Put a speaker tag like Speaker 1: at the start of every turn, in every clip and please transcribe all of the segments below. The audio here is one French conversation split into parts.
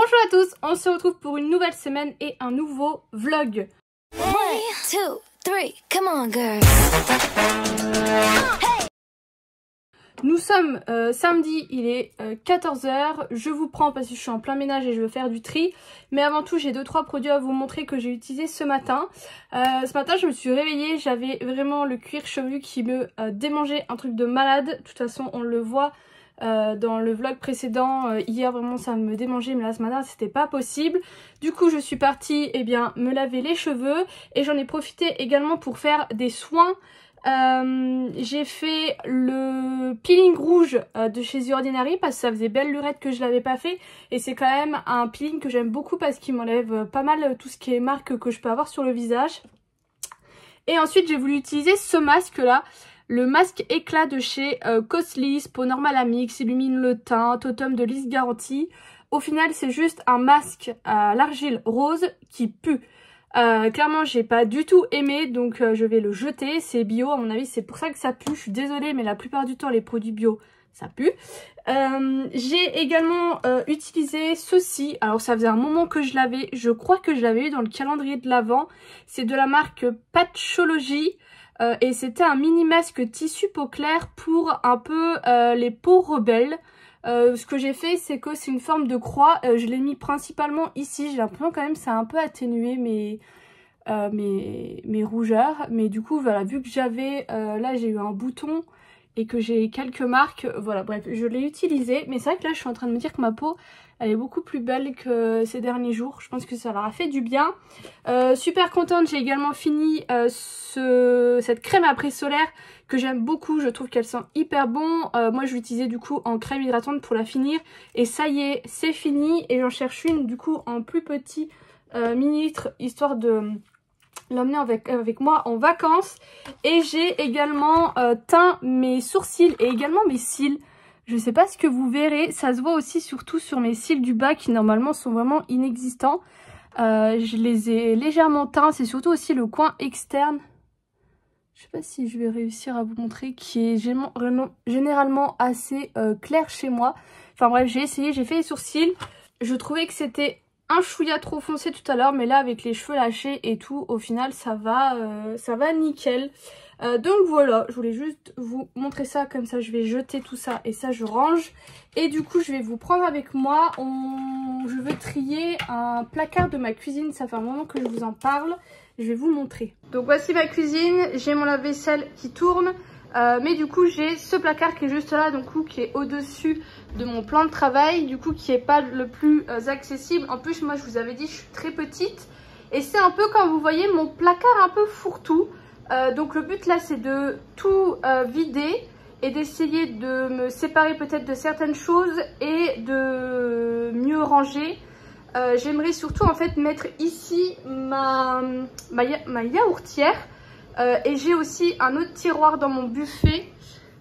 Speaker 1: Bonjour à tous, on se retrouve pour une nouvelle semaine et un nouveau vlog.
Speaker 2: 1, 2, 3, come on girls.
Speaker 1: Nous sommes samedi, il est 14 h. Je vous prends parce que je suis en plein ménage et je veux faire du tri. Mais avant tout, j'ai 2-3 produits à vous montrer que j'ai utilisés ce matin. Ce matin, je me suis réveillée, j'avais vraiment le cuir chevelu qui me démangeait, un truc de malade. De toute façon, on le voit dans le vlog précédent. Hier, vraiment, ça me démangeait, mais là, ce matin, c'était pas possible. Du coup, je suis partie me laver les cheveux et j'en ai profité également pour faire des soins. J'ai fait le peeling rouge de chez The Ordinary parce que ça faisait belle lurette que je l'avais pas fait et c'est quand même un peeling que j'aime beaucoup parce qu'il m'enlève pas mal tout ce qui est marque que je peux avoir sur le visage. Et ensuite j'ai voulu utiliser ce masque là, le masque éclat de chez Coslis, peau normale à mix, illumine le teint, totem de lisse garantie. Au final c'est juste un masque à l'argile rose qui pue. Clairement j'ai pas du tout aimé, donc je vais le jeter. C'est bio, à mon avis c'est pour ça que ça pue. Je suis désolée mais la plupart du temps les produits bio ça pue. J'ai également utilisé ceci. Alors ça faisait un moment que je l'avais, je crois que je l'avais eu dans le calendrier de l'Avent. C'est de la marque Patchology et c'était un mini masque tissu peau claire pour un peu les peaux rebelles. Ce que j'ai fait c'est que c'est une forme de croix, je l'ai mis principalement ici, j'ai l'impression quand même ça a un peu atténué mes rougeurs, mais du coup voilà, vu que j'avais, là j'ai eu un bouton et que j'ai quelques marques, voilà bref je l'ai utilisé, mais c'est vrai que là je suis en train de me dire que ma peau elle est beaucoup plus belle que ces derniers jours, je pense que ça leur a fait du bien. Super contente, j'ai également fini cette crème après solaire que j'aime beaucoup, je trouve qu'elle sent hyper bon. Moi je l'utilisais du coup en crème hydratante pour la finir et ça y est c'est fini et j'en cherche une du coup en plus petit millilitre histoire de l'emmener avec moi en vacances. Et j'ai également teint mes sourcils et également mes cils. Je sais pas ce que vous verrez, ça se voit aussi surtout sur mes cils du bas qui normalement sont vraiment inexistants. Je les ai légèrement teints, c'est surtout aussi le coin externe. Je sais pas si je vais réussir à vous montrer, qui est généralement assez clair chez moi. Enfin bref, j'ai essayé, j'ai fait les sourcils. Je trouvais que c'était un chouïa trop foncé tout à l'heure, mais là avec les cheveux lâchés et tout, au final ça va nickel. Donc voilà, je voulais juste vous montrer ça, comme ça je vais jeter tout ça et ça je range. Et du coup je vais vous prendre avec moi, je veux trier un placard de ma cuisine, ça fait un moment que je vous en parle, je vais vous montrer. Donc voici ma cuisine, j'ai mon lave-vaisselle qui tourne. Mais du coup j'ai ce placard qui est juste là, donc qui est au-dessus de mon plan de travail, du coup qui est pas le plus accessible. En plus moi je vous avais dit je suis très petite et c'est un peu comme vous voyez mon placard un peu fourre-tout. Donc le but là c'est de tout vider et d'essayer de me séparer peut-être de certaines choses et de mieux ranger. J'aimerais surtout en fait mettre ici ma yaourtière. Et j'ai aussi un autre tiroir dans mon buffet.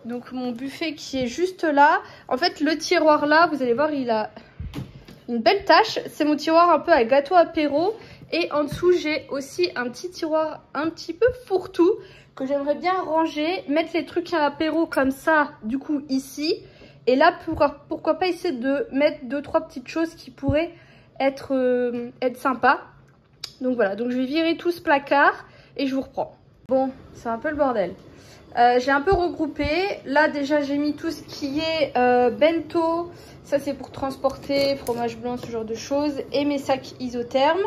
Speaker 1: Donc mon buffet qui est juste là. En fait le tiroir là, vous allez voir, il a une belle tache. C'est mon tiroir un peu à gâteau apéro. Et en dessous j'ai aussi un petit tiroir un petit peu fourre-tout que j'aimerais bien ranger. Mettre les trucs à apéro comme ça du coup ici. Et là pourquoi pas essayer de mettre 2-3 petites choses qui pourraient être sympas. Donc voilà, donc je vais virer tout ce placard et je vous reprends. Bon, c'est un peu le bordel. J'ai un peu regroupé. Là déjà j'ai mis tout ce qui est bento. Ça c'est pour transporter, fromage blanc, ce genre de choses. Et mes sacs isothermes.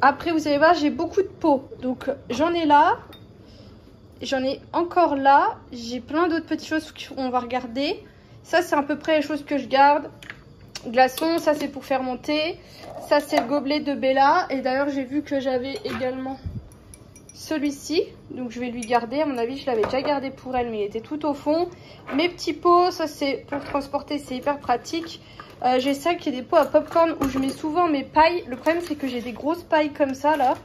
Speaker 1: Après vous allez voir j'ai beaucoup de pots. Donc j'en ai là. J'en ai encore là. J'ai plein d'autres petites choses qu'on va regarder. Ça c'est à peu près les choses que je garde. Glaçons, ça c'est pour faire mon thé. Ça c'est le gobelet de Bella. Et d'ailleurs j'ai vu que j'avais également celui-ci, donc je vais lui garder. À mon avis je l'avais déjà gardé pour elle mais il était tout au fond. Mes petits pots, ça c'est pour transporter, c'est hyper pratique. J'ai ça qui est des pots à popcorn où je mets souvent mes pailles. Le problème c'est que j'ai des grosses pailles comme ça là.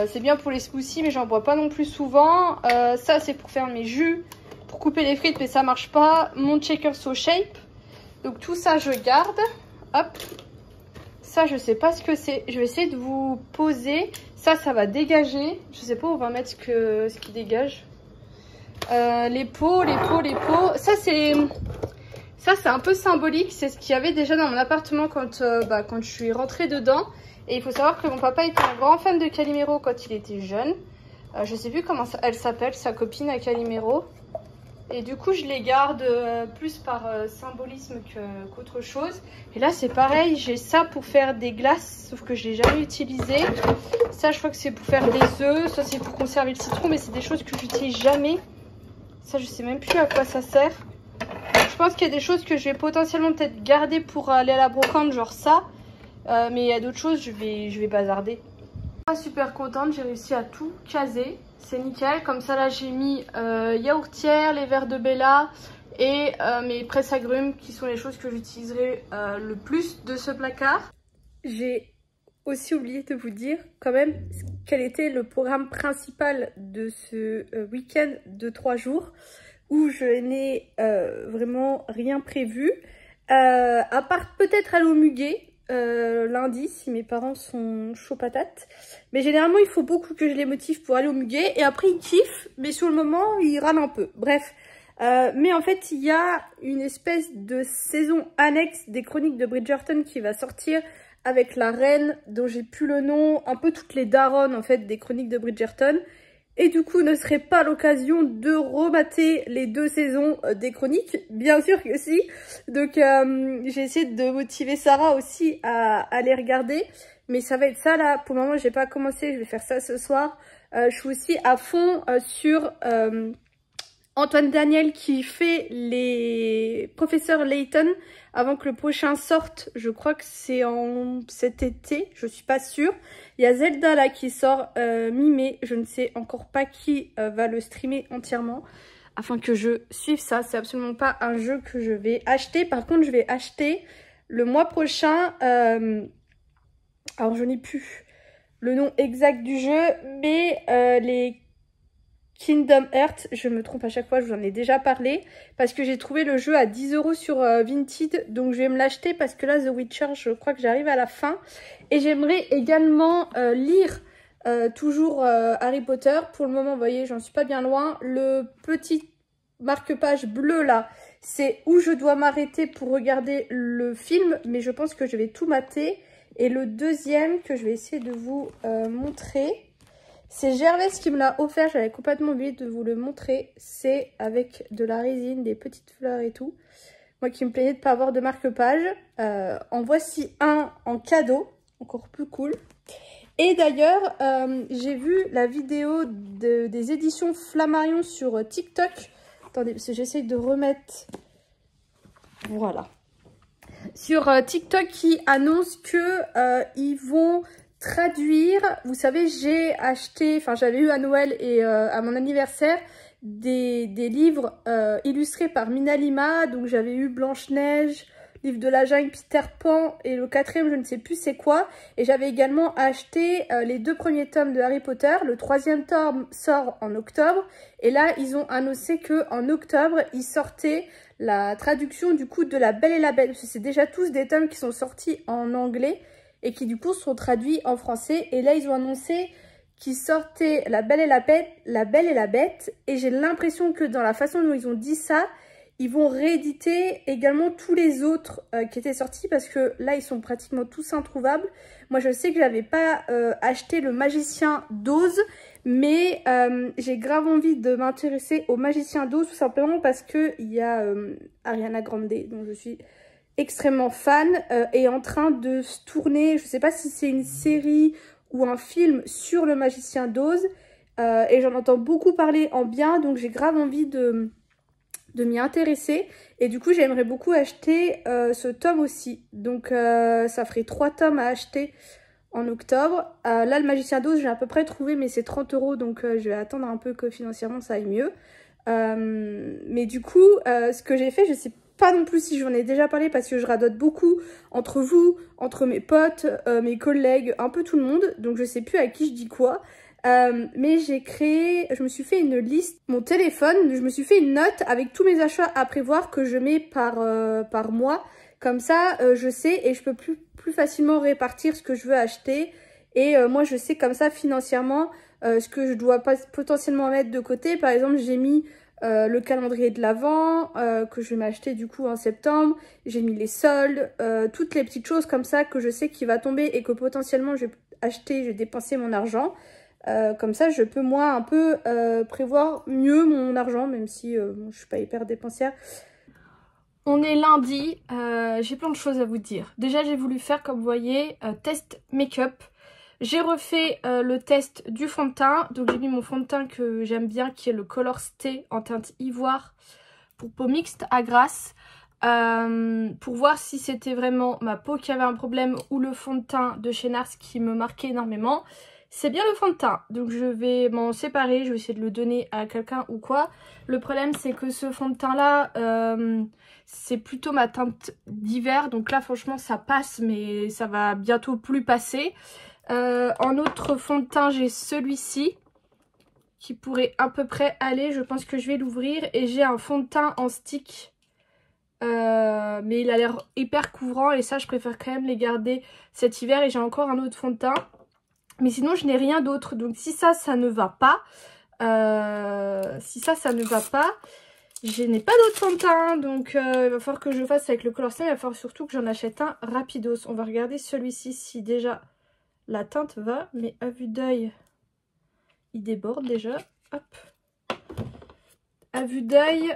Speaker 1: C'est bien pour les smoothies mais j'en bois pas non plus souvent. Ça c'est pour faire mes jus, pour couper les frites mais ça marche pas. Mon shaker So Shape, donc tout ça je garde. Hop, ça je sais pas ce que c'est, je vais essayer de vous poser. Ça va dégager, je sais pas où on va mettre ce qui dégage. Les pots, ça Ça c'est un peu symbolique, c'est ce qu'il y avait déjà dans mon appartement quand je suis rentrée dedans. Et il faut savoir que mon papa était un grand fan de Calimero quand il était jeune. Je sais plus comment elle s'appelle, sa copine à Calimero. Et du coup je les garde plus par symbolisme qu'autre chose. Et là c'est pareil, j'ai ça pour faire des glaces, sauf que je l'ai jamais utilisé. Ça je crois que c'est pour faire des œufs, ça c'est pour conserver le citron, mais c'est des choses que j'utilise jamais. Ça je sais même plus à quoi ça sert. Je pense qu'il y a des choses que je vais potentiellement peut-être garder pour aller à la brocante, genre ça. Mais il y a d'autres choses, je vais bazarder. Super contente, j'ai réussi à tout caser. C'est nickel. Comme ça là j'ai mis yaourtière, les verres de Bella et mes presse-agrumes qui sont les choses que j'utiliserai le plus de ce placard. J'ai aussi oublié de vous dire quand même quel était le programme principal de ce week-end de 3 jours. Où je n'ai vraiment rien prévu, à part peut-être aller au Muguet lundi si mes parents sont chauds patates. Mais généralement il faut beaucoup que je les motive pour aller au Muguet et après ils kiffent, mais sur le moment ils râlent un peu. Bref, mais en fait il y a une espèce de saison annexe des Chroniques de Bridgerton qui va sortir avec la reine dont j'ai plus le nom, un peu toutes les daronnes en fait des Chroniques de Bridgerton. Et du coup, ne serait pas l'occasion de remater les 2 saisons des Chroniques? Bien sûr que si. Donc, j'ai essayé de motiver Sarah aussi à les regarder. Mais ça va être ça là. Pour le moment, j'ai pas commencé. Je vais faire ça ce soir. Je suis aussi à fond sur Antoine Daniel qui fait les professeurs Layton avant que le prochain sorte. Je crois que c'est en cet été, je suis pas sûre. Il y a Zelda là qui sort mi-mai, je ne sais encore pas qui va le streamer entièrement afin que je suive ça. C'est absolument pas un jeu que je vais acheter. Par contre je vais acheter le mois prochain, alors je n'ai plus le nom exact du jeu, mais les Kingdom Hearts, je me trompe à chaque fois, je vous en ai déjà parlé, parce que j'ai trouvé le jeu à 10 € sur Vinted, donc je vais me l'acheter parce que là, The Witcher, je crois que j'arrive à la fin. Et j'aimerais également lire toujours Harry Potter. Pour le moment, vous voyez, j'en suis pas bien loin. Le petit marque-page bleu là, c'est où je dois m'arrêter pour regarder le film, mais je pense que je vais tout mater. Et le deuxième que je vais essayer de vous montrer... c'est Gervais qui me l'a offert, j'avais complètement oublié de vous le montrer. C'est avec de la résine, des petites fleurs et tout. Moi qui me plaignais de ne pas avoir de marque-page. En voici un en cadeau, encore plus cool. Et d'ailleurs, j'ai vu la vidéo des éditions Flammarion sur TikTok. Attendez, parce que j'essaye de remettre... Voilà. Sur TikTok qui annonce que ils vont... traduire, vous savez, j'ai acheté, enfin j'avais eu à Noël et à mon anniversaire des livres illustrés par Mina Lima. Donc j'avais eu Blanche-Neige, Livre de la Jungle, Peter Pan et le 4e je ne sais plus c'est quoi. Et j'avais également acheté les 2 premiers tomes de Harry Potter. Le 3e tome sort en octobre et là ils ont annoncé que en octobre ils sortaient la traduction du coup de La Belle et la Bête. Parce que c'est déjà tous des tomes qui sont sortis en anglais et qui du coup sont traduits en français. Et là, ils ont annoncé qu'ils sortaient La Belle et la Bête, La Belle et la Bête. Et j'ai l'impression que dans la façon dont ils ont dit ça, ils vont rééditer également tous les autres qui étaient sortis. Parce que là, ils sont pratiquement tous introuvables. Moi, je sais que j'avais pas acheté Le Magicien d'Oz. Mais j'ai grave envie de m'intéresser au Magicien d'Oz. Tout simplement parce qu'il y a Ariana Grande, dont je suis... extrêmement fan, est en train de se tourner, je sais pas si c'est une série ou un film sur le Magicien d'Oz, et j'en entends beaucoup parler en bien, donc j'ai grave envie de m'y intéresser, et du coup j'aimerais beaucoup acheter ce tome aussi, donc ça ferait 3 tomes à acheter en octobre. Là le Magicien d'Oz j'ai à peu près trouvé, mais c'est 30 €, donc je vais attendre un peu que financièrement ça aille mieux. Mais du coup ce que j'ai fait, je sais pas non plus si j'en ai déjà parlé parce que je radote beaucoup entre vous, entre mes potes, mes collègues, un peu tout le monde. Donc je sais plus à qui je dis quoi. Mais je me suis fait une liste, mon téléphone, je me suis fait une note avec tous mes achats à prévoir que je mets par mois. Comme ça, je sais et je peux plus facilement répartir ce que je veux acheter. Et moi, je sais comme ça financièrement ce que je dois potentiellement mettre de côté. Par exemple, j'ai mis le calendrier de l'Avent que je vais m'acheter du coup en septembre. J'ai mis les soldes, toutes les petites choses comme ça que je sais qu'il va tomber et que potentiellement je vais acheter, je vais dépenser mon argent. Comme ça je peux moi un peu prévoir mieux mon argent, même si bon, je suis pas hyper dépensière. On est lundi, j'ai plein de choses à vous dire. Déjà j'ai voulu faire, comme vous voyez, test make-up. J'ai refait le test du fond de teint. Donc j'ai mis mon fond de teint que j'aime bien, qui est le Color Stay en teinte ivoire pour peau mixte à Grasse. Pour voir si c'était vraiment ma peau qui avait un problème ou le fond de teint de chez Nars qui me marquait énormément. C'est bien le fond de teint, donc je vais m'en séparer, je vais essayer de le donner à quelqu'un ou quoi. Le problème c'est que ce fond de teint là, c'est plutôt ma teinte d'hiver, donc là franchement ça passe mais ça va bientôt plus passer. En autre fond de teint j'ai celui-ci qui pourrait à peu près aller, je pense que je vais l'ouvrir. Et j'ai un fond de teint en stick, mais il a l'air hyper couvrant et ça je préfère quand même les garder cet hiver. Et j'ai encore un autre fond de teint. Mais sinon je n'ai rien d'autre, donc si ça ne va pas, je n'ai pas d'autre fond de teint, donc il va falloir que je fasse avec le Color Stay, il va falloir surtout que j'en achète un rapidos. On va regarder celui-ci si déjà la teinte va, mais à vue d'œil il déborde déjà, hop. À vue d'œil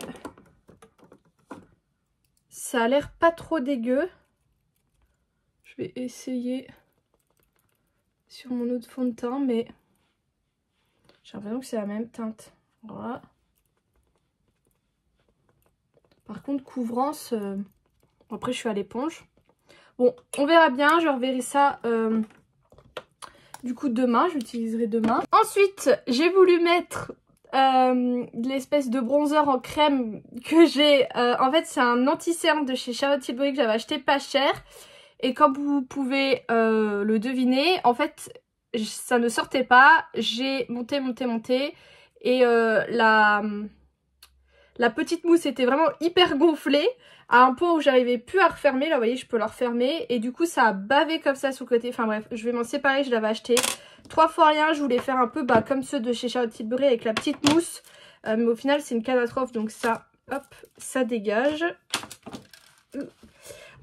Speaker 1: ça a l'air pas trop dégueu. Je vais essayer sur mon autre fond de teint, mais j'ai l'impression que c'est la même teinte. Voilà. Par contre, couvrance, après je suis à l'éponge. Bon, on verra bien, je reverrai ça du coup demain, j'utiliserai demain. Ensuite, j'ai voulu mettre l'espèce de bronzer en crème que j'ai. En fait, c'est un anti-cerne de chez Charlotte Tilbury que j'avais acheté pas cher. Et comme vous pouvez le deviner, en fait, ça ne sortait pas. J'ai monté. Et la petite mousse était vraiment hyper gonflée. À un point où j'arrivais plus à refermer. Là, vous voyez, je peux la refermer. Et du coup, ça a bavé comme ça sur le côté. Enfin bref, je vais m'en séparer. Je l'avais acheté 3 fois rien. Je voulais faire un peu comme ceux de chez Charlotte Tilbury avec la petite mousse. Mais au final, c'est une catastrophe. Donc ça, hop, ça dégage.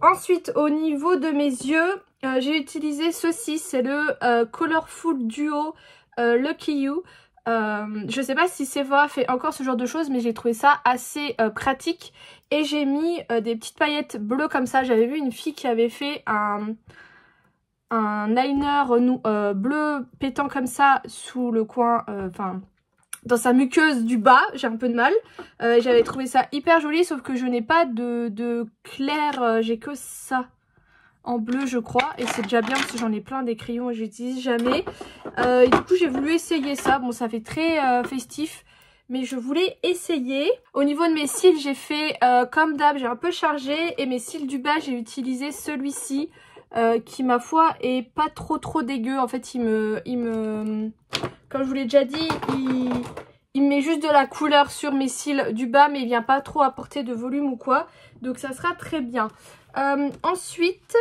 Speaker 1: Ensuite, au niveau de mes yeux, j'ai utilisé ceci, c'est le Colorful Duo Lucky You. Je sais pas si Sephora fait encore ce genre de choses, mais j'ai trouvé ça assez pratique. Et j'ai mis des petites paillettes bleues comme ça. J'avais vu une fille qui avait fait un liner bleu pétant comme ça sous le coin, enfin dans sa muqueuse du bas, j'ai un peu de mal. J'avais trouvé ça hyper joli, sauf que je n'ai pas de clair, j'ai que ça en bleu je crois. Et c'est déjà bien parce que j'en ai plein des crayons et je n'utilise jamais. Et du coup j'ai voulu essayer ça, bon ça fait très festif. Mais je voulais essayer. Au niveau de mes cils, j'ai fait comme d'hab, j'ai un peu chargé. Et mes cils du bas, j'ai utilisé celui-ci. Qui ma foi est pas trop dégueu. En fait il me comme je vous l'ai déjà dit, il me met juste de la couleur sur mes cils du bas, mais il vient pas trop apporter de volume ou quoi, donc ça sera très bien. Ensuite,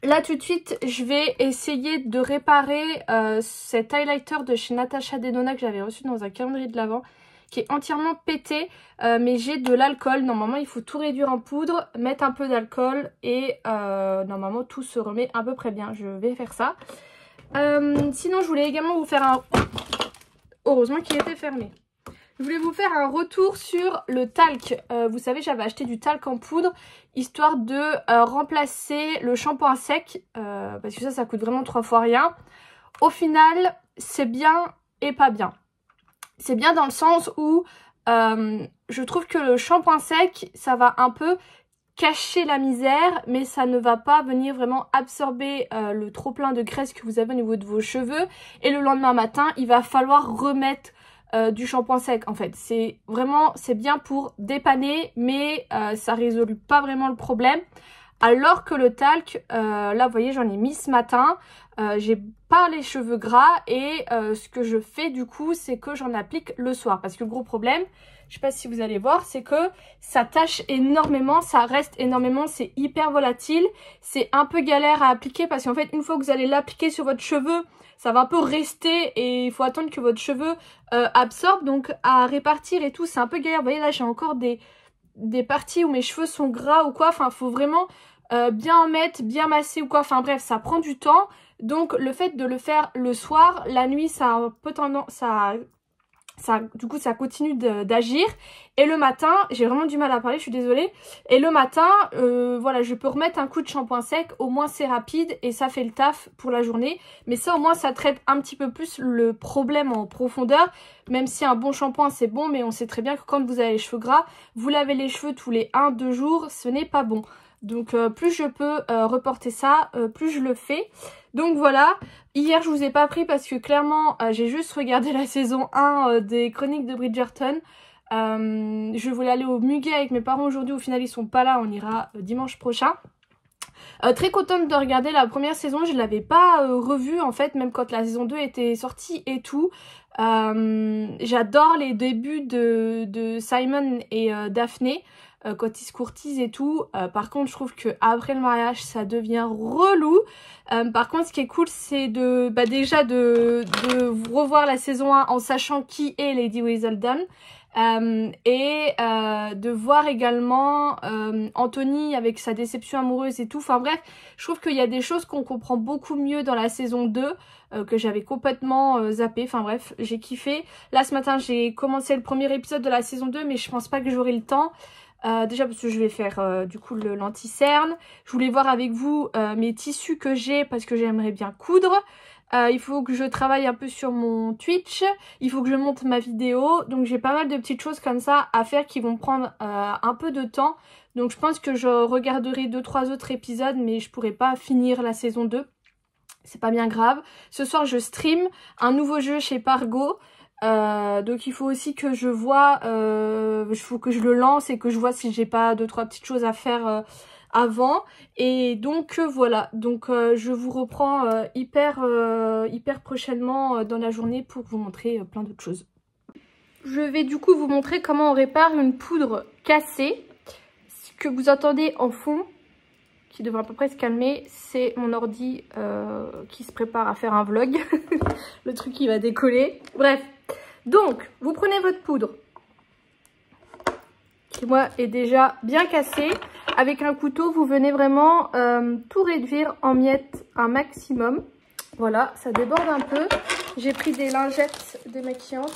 Speaker 1: là tout de suite je vais essayer de réparer cet highlighter de chez Natasha Denona que j'avais reçu dans un calendrier de l'Avent, qui est entièrement pété, mais j'ai de l'alcool. Normalement il faut tout réduire en poudre, mettre un peu d'alcool et normalement tout se remet à peu près bien. Je vais faire ça. Sinon je voulais également vous faire un... Heureusement qu'il était fermé. Je voulais vous faire un retour sur le talc. Vous savez, j'avais acheté du talc en poudre, histoire de remplacer le shampoing sec, parce que ça coûte vraiment 3 fois rien. Au final, c'est bien et pas bien. C'est bien dans le sens où je trouve que le shampoing sec, ça va un peu cacher la misère, mais ça ne va pas venir vraiment absorber le trop plein de graisse que vous avez au niveau de vos cheveux. Et le lendemain matin, il va falloir remettre du shampoing sec en fait. C'est bien pour dépanner, mais ça résout pas vraiment le problème. Alors que le talc, là vous voyez j'en ai mis ce matin, j'ai pas les cheveux gras et ce que je fais du coup c'est que j'en applique le soir. Parce que le gros problème je sais pas si vous allez voir, c'est que ça tâche énormément, ça reste énormément, c'est hyper volatile. C'est un peu galère à appliquer parce qu'en fait, une fois que vous allez l'appliquer sur votre cheveu, ça va un peu rester et il faut attendre que votre cheveu absorbe. Donc à répartir et tout, c'est un peu galère. Vous voyez là, j'ai encore des parties où mes cheveux sont gras ou quoi. Enfin, faut vraiment bien en mettre, bien masser ou quoi. Enfin bref, ça prend du temps. Donc le fait de le faire le soir, la nuit, ça a un peu tendance du coup ça continue d'agir. Et le matin, j'ai vraiment du mal à parler, je suis désolée. Et le matin, voilà, je peux remettre un coup de shampoing sec, au moins c'est rapide et ça fait le taf pour la journée. Mais ça au moins ça traite un petit peu plus le problème en profondeur. Même si un bon shampoing c'est bon, mais on sait très bien que quand vous avez les cheveux gras, vous lavez les cheveux tous les 1-2 jours, ce n'est pas bon. Donc plus je peux reporter ça, plus je le fais. Donc voilà, hier je vous ai pas pris parce que clairement j'ai juste regardé la saison 1 des Chroniques de Bridgerton. Je voulais aller au Muguet avec mes parents aujourd'hui, au final ils sont pas là, on ira dimanche prochain. Très contente de regarder la première saison, je l'avais pas revue en fait, même quand la saison 2 était sortie et tout. J'adore les débuts de Simon et Daphné. Quand ils se courtisent et tout. Par contre, je trouve que après le mariage, ça devient relou. Par contre, ce qui est cool, c'est déjà de revoir la saison 1 en sachant qui est Lady Whistledown. Et de voir également Anthony avec sa déception amoureuse et tout. Enfin bref, je trouve qu'il y a des choses qu'on comprend beaucoup mieux dans la saison 2 que j'avais complètement zappé. Enfin bref, j'ai kiffé. Là ce matin, j'ai commencé le premier épisode de la saison 2, mais je pense pas que j'aurai le temps. Déjà parce que je vais faire du coup l'anti-cerne. Je voulais voir avec vous mes tissus que j'ai parce que j'aimerais bien coudre. Il faut que je travaille un peu sur mon Twitch. Il faut que je monte ma vidéo. Donc j'ai pas mal de petites choses comme ça à faire qui vont prendre un peu de temps. Donc je pense que je regarderai 2-3 autres épisodes, mais je pourrai pas finir la saison 2. C'est pas bien grave. Ce soir je stream un nouveau jeu chez Pargo. Donc il faut aussi que je vois, il faut que je le lance et que je vois si j'ai pas 2-3 petites choses à faire avant. Et donc voilà, donc je vous reprends hyper prochainement dans la journée pour vous montrer plein d'autres choses. Je vais du coup vous montrer comment on répare une poudre cassée. Ce que vous entendez en fond, qui devrait à peu près se calmer, c'est mon ordi qui se prépare à faire un vlog. Le truc qui va décoller. Bref. Donc, vous prenez votre poudre, qui moi est déjà bien cassée. Avec un couteau, vous venez vraiment tout réduire en miettes un maximum. Voilà, ça déborde un peu. J'ai pris des lingettes démaquillantes.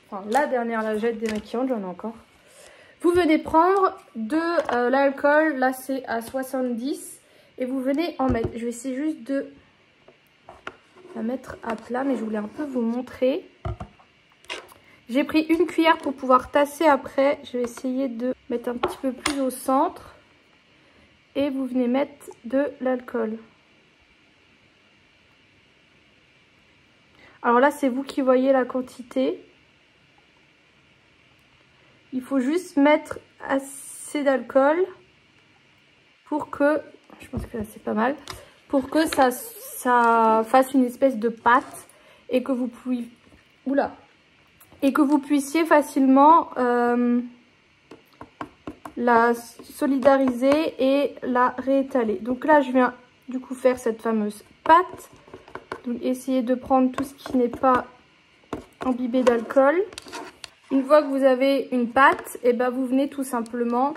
Speaker 1: Enfin, la dernière lingette démaquillante, j'en ai encore. Vous venez prendre de l'alcool, là c'est à 70. Et vous venez en mettre. Je vais essayer juste de la mettre à plat, mais je voulais un peu vous montrer. J'ai pris une cuillère pour pouvoir tasser après. Je vais essayer de mettre un petit peu plus au centre. Et vous venez mettre de l'alcool. Alors là, c'est vous qui voyez la quantité. Il faut juste mettre assez d'alcool pour que, je pense que là c'est pas mal, pour que ça fasse une espèce de pâte et que vous puissiez facilement la solidariser et la réétaler. Donc là je viens du coup faire cette fameuse pâte. Donc essayez de prendre tout ce qui n'est pas imbibé d'alcool. Une fois que vous avez une pâte, et ben vous venez tout simplement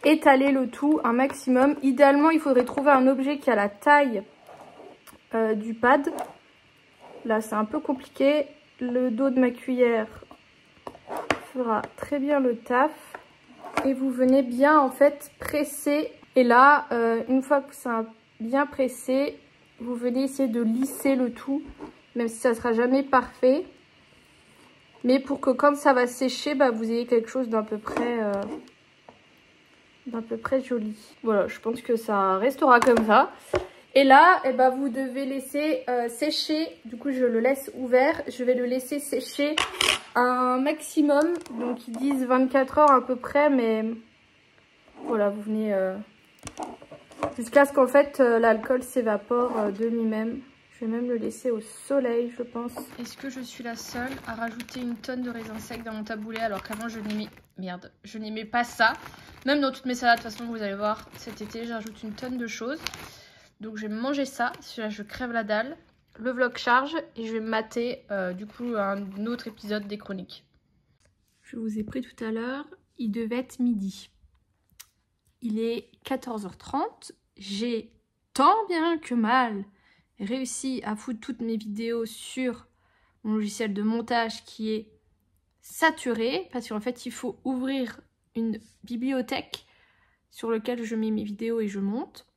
Speaker 1: étaler le tout un maximum. Idéalement, il faudrait trouver un objet qui a la taille du pad. Là, c'est un peu compliqué. Le dos de ma cuillère fera très bien le taf. Et vous venez bien en fait presser. Et là, une fois que ça a bien pressé, vous venez essayer de lisser le tout, même si ça ne sera jamais parfait. Mais pour que quand ça va sécher, bah, vous ayez quelque chose d'un peu près joli. Voilà, je pense que ça restera comme ça. Et là, eh ben, vous devez laisser sécher. Du coup, je le laisse ouvert. Je vais le laisser sécher un maximum. Donc, ils disent 24 heures à peu près. Mais voilà, vous venez jusqu'à ce qu'en fait, l'alcool s'évapore de lui-même. vais même le laisser au soleil, je pense. Est-ce que je suis la seule à rajouter une tonne de raisins secs dans mon taboulé alors qu'avant je n'aimais... Merde, je n'aimais pas ça. Même dans toutes mes salades, de toute façon, vous allez voir, cet été, j'ajoute une tonne de choses. Donc je vais manger ça. Celui-là, je crève la dalle. Le vlog charge et je vais mater du coup un autre épisode des chroniques. Je vous ai pris tout à l'heure, il devait être midi. Il est 14h30. J'ai tant bien que mal réussi à foutre toutes mes vidéos sur mon logiciel de montage qui est saturé parce qu'en fait il faut ouvrir une bibliothèque sur laquelle je mets mes vidéos et je monte.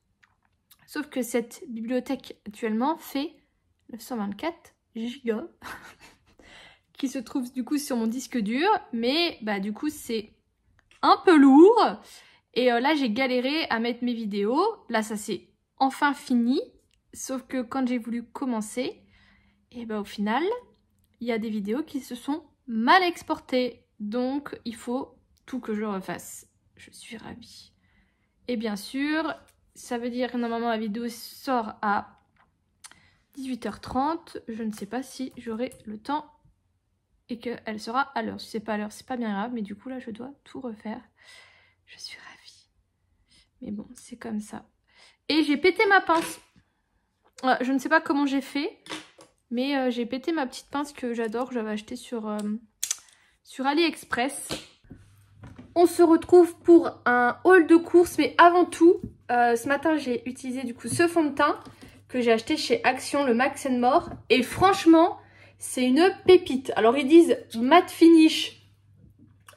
Speaker 1: Sauf que cette bibliothèque actuellement fait 924 gigas qui se trouve du coup sur mon disque dur, mais bah du coup c'est un peu lourd et là j'ai galéré à mettre mes vidéos. Là ça c'est enfin fini, sauf que quand j'ai voulu commencer, et bah au final il y a des vidéos qui se sont mal exportées, donc il faut tout que je refasse. Je suis ravie. Et bien sûr ça veut dire que normalement la vidéo sort à 18h30, je ne sais pas si j'aurai le temps et qu'elle sera à l'heure. Si c'est pas à l'heure, c'est pas bien grave, mais du coup là je dois tout refaire. Je suis ravie. Mais bon, c'est comme ça. Et j'ai pété ma pince. Je ne sais pas comment j'ai fait, mais j'ai pété ma petite pince que j'adore, que j'avais achetée sur AliExpress. On se retrouve pour un haul de courses, mais avant tout, ce matin j'ai utilisé du coup ce fond de teint que j'ai acheté chez Action, le Max & More, et franchement c'est une pépite. Alors ils disent matte finish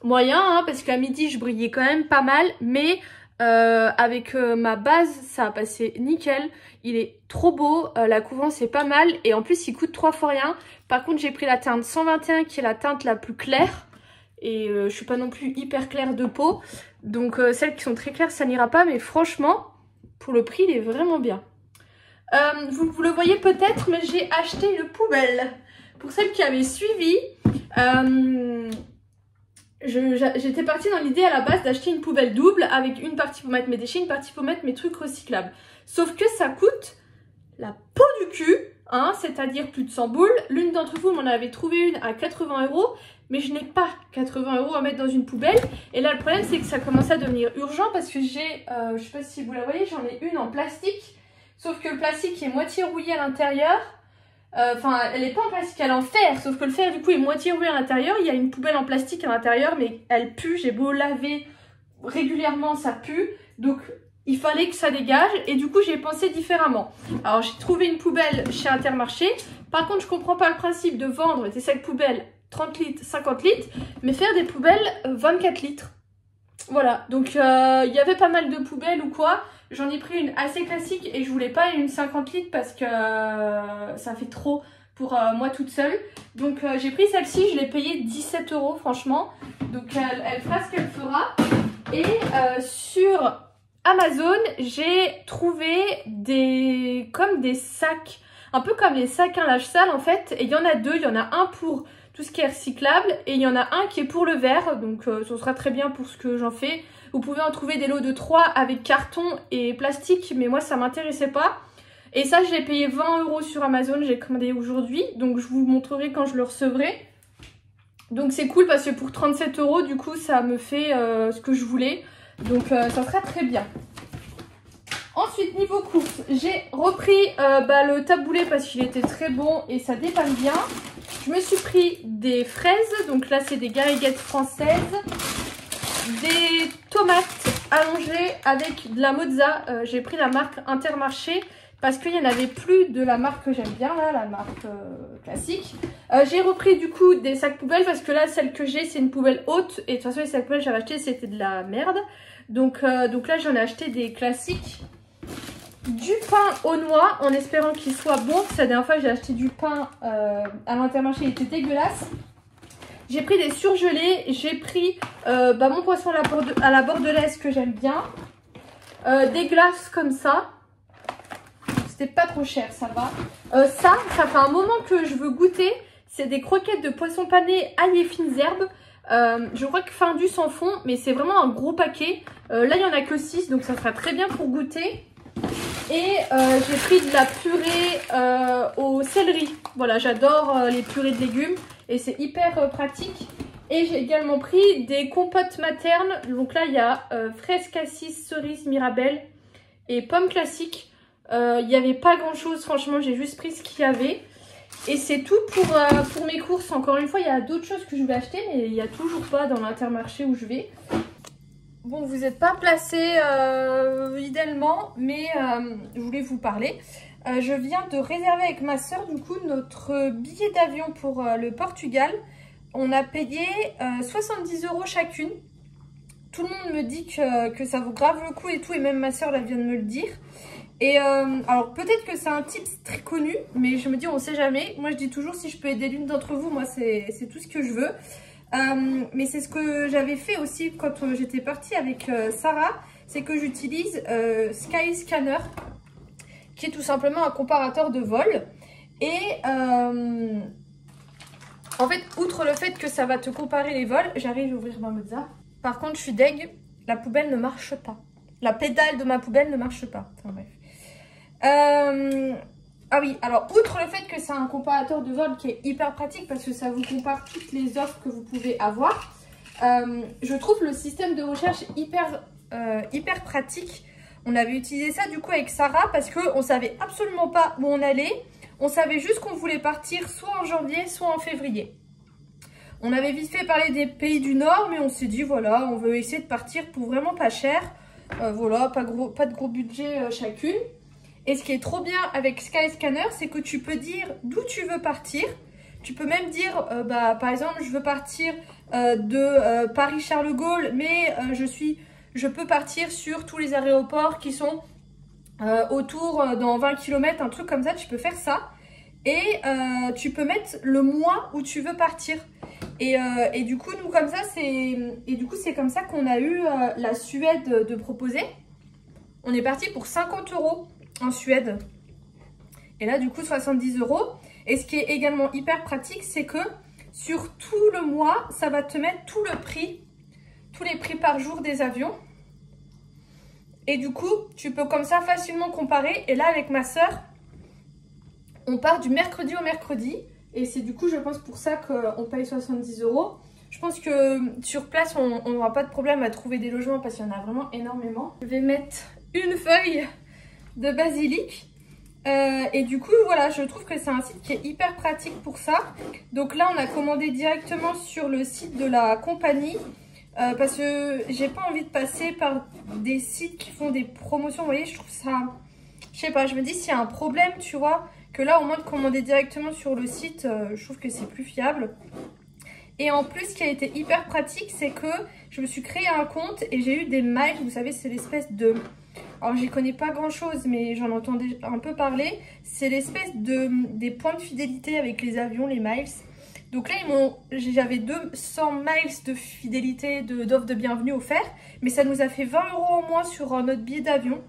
Speaker 1: moyen, hein, parce qu'à midi je brillais quand même pas mal, mais avec ma base ça a passé nickel. Il est trop beau, la couvrance est pas mal et en plus il coûte 3 fois rien. Par contre j'ai pris la teinte 121 qui est la teinte la plus claire et je suis pas non plus hyper claire de peau, donc celles qui sont très claires ça n'ira pas, mais franchement pour le prix il est vraiment bien. Vous le voyez peut-être, mais j'ai acheté une poubelle. Pour celles qui avaient suivi, j'étais partie dans l'idée à la base d'acheter une poubelle double avec une partie pour mettre mes déchets, une partie pour mettre mes trucs recyclables. Sauf que ça coûte la peau du cul, hein, c'est-à-dire plus de 100 boules. L'une d'entre vous m'en avait trouvé une à 80 €, mais je n'ai pas 80 € à mettre dans une poubelle. Et là le problème c'est que ça commence à devenir urgent parce que j'ai, je sais pas si vous la voyez, j'en ai une en plastique. Sauf que le plastique est moitié rouillé à l'intérieur. Enfin, elle n'est pas en plastique, elle est en fer. Sauf que le fer, du coup, est moitié rouillé à l'intérieur. Il y a une poubelle en plastique à l'intérieur, mais elle pue. J'ai beau laver régulièrement, ça pue. Donc, il fallait que ça dégage. Et du coup, j'ai pensé différemment. Alors, j'ai trouvé une poubelle chez Intermarché. Par contre, je comprends pas le principe de vendre des sacs poubelles 30 litres, 50 litres, mais faire des poubelles 24 litres. Voilà, donc il y avait pas mal de poubelles ou quoi. J'en ai pris une assez classique et je voulais pas une 50 litres parce que ça fait trop pour moi toute seule. Donc j'ai pris celle-ci, je l'ai payée 17 € franchement. Donc elle fera ce qu'elle fera. Et sur Amazon, j'ai trouvé des sacs, un peu comme les sacs à linge sale en fait. Et il y en a deux, il y en a un pour tout ce qui est recyclable et il y en a un qui est pour le verre. Donc ce sera très bien pour ce que j'en fais. Vous pouvez en trouver des lots de 3 avec carton et plastique, mais moi ça m'intéressait pas. Et ça je l'ai payé 20 € sur Amazon, j'ai commandé aujourd'hui, donc je vous montrerai quand je le recevrai. Donc c'est cool parce que pour 37 € du coup ça me fait ce que je voulais, donc ça sera très bien. Ensuite niveau courses, j'ai repris le taboulé parce qu'il était très bon et ça dépanne bien. Je me suis pris des fraises, donc là c'est des gariguettes françaises. Des tomates allongées avec de la mozza. J'ai pris la marque Intermarché parce qu'il n'y en avait plus de la marque que j'aime bien, là, la marque classique. J'ai repris du coup des sacs poubelles parce que là, celle que j'ai, c'est une poubelle haute. Et de toute façon, les sacs poubelles que j'avais acheté, c'était de la merde. Donc là, j'en ai acheté des classiques. Du pain aux noix en espérant qu'il soit bon. Parce que la dernière fois, j'ai acheté du pain à l'Intermarché, il était dégueulasse. J'ai pris des surgelés, j'ai pris mon poisson à la bordelaise que j'aime bien. Des glaces comme ça. C'était pas trop cher, ça va. Ça fait un moment que je veux goûter. C'est des croquettes de poisson pané ail et fines herbes. Je crois que Findus s'en font, mais c'est vraiment un gros paquet. Là, il n'y en a que 6, donc ça sera très bien pour goûter. Et j'ai pris de la purée au céleri. Voilà, j'adore les purées de légumes et c'est hyper pratique. Et j'ai également pris des compotes maternes. Donc là, il y a fraises, cassis, cerises, mirabelle et pommes classiques. Il n'y avait pas grand chose, franchement, j'ai juste pris ce qu'il y avait. Et c'est tout pour mes courses. Encore une fois, il y a d'autres choses que je vais acheter, mais il n'y a toujours pas dans l'Intermarché où je vais. Bon, vous n'êtes pas placé idéalement, mais je voulais vous parler. Je viens de réserver avec ma soeur du coup notre billet d'avion pour le Portugal. On a payé 70 € chacune. Tout le monde me dit que ça vaut grave le coup et tout, et même ma soeur vient de me le dire. Et alors peut-être que c'est un tips très connu, mais je me dis on sait jamais. Moi je dis toujours si je peux aider l'une d'entre vous, moi c'est tout ce que je veux. Mais c'est ce que j'avais fait aussi quand j'étais partie avec Sarah, c'est que j'utilise Skyscanner, qui est tout simplement un comparateur de vol. Et en fait, outre le fait que ça va te comparer les vols, j'arrive à ouvrir ma mozza. Par contre, je suis deg, la poubelle ne marche pas. La pédale de ma poubelle ne marche pas. Enfin bref. Ah oui, alors outre le fait que c'est un comparateur de vol qui est hyper pratique parce que ça vous compare toutes les offres que vous pouvez avoir, je trouve le système de recherche hyper pratique. On avait utilisé ça du coup avec Sarah parce qu'on savait absolument pas où on allait. On savait juste qu'on voulait partir soit en janvier, soit en février. On avait vite fait parler des pays du Nord, mais on s'est dit voilà, on veut essayer de partir pour vraiment pas cher. Voilà, pas de gros budget chacune. Et ce qui est trop bien avec Skyscanner, c'est que tu peux dire d'où tu veux partir. Tu peux même dire, par exemple, je veux partir de Paris-Charles de Gaulle, mais je peux partir sur tous les aéroports qui sont autour dans 20 km, un truc comme ça. Tu peux faire ça. Et tu peux mettre le mois où tu veux partir. Et du coup, nous, comme ça, c'est comme ça qu'on a eu la Suède de proposer. On est parti pour 50 € en Suède. Et là, du coup, 70 €. Et ce qui est également hyper pratique, c'est que sur tout le mois, ça va te mettre tout le prix, tous les prix par jour des avions. Et du coup, tu peux comme ça facilement comparer. Et là, avec ma soeur, on part du mercredi au mercredi. Et c'est du coup, je pense, pour ça qu'on paye 70 €. Je pense que sur place, on n'aura pas de problème à trouver des logements parce qu'il y en a vraiment énormément. Je vais mettre une feuille de basilic. Et du coup, voilà, je trouve que c'est un site qui est hyper pratique pour ça. Donc là, on a commandé directement sur le site de la compagnie. Parce que j'ai pas envie de passer par des sites qui font des promotions. Vous voyez, je trouve ça... Je sais pas, je me dis s'il y a un problème, tu vois, que là, au moins de commander directement sur le site, je trouve que c'est plus fiable. Et en plus, ce qui a été hyper pratique, c'est que je me suis créé un compte et j'ai eu des miles. Vous savez, c'est l'espèce de... Alors, j'y connais pas grand-chose, mais j'en entendais un peu parler. C'est l'espèce des points de fidélité avec les avions, les miles. Donc là, j'avais 200 miles de fidélité, d'offre de bienvenue offert. Mais ça nous a fait 20 € en moins sur notre billet d'avion.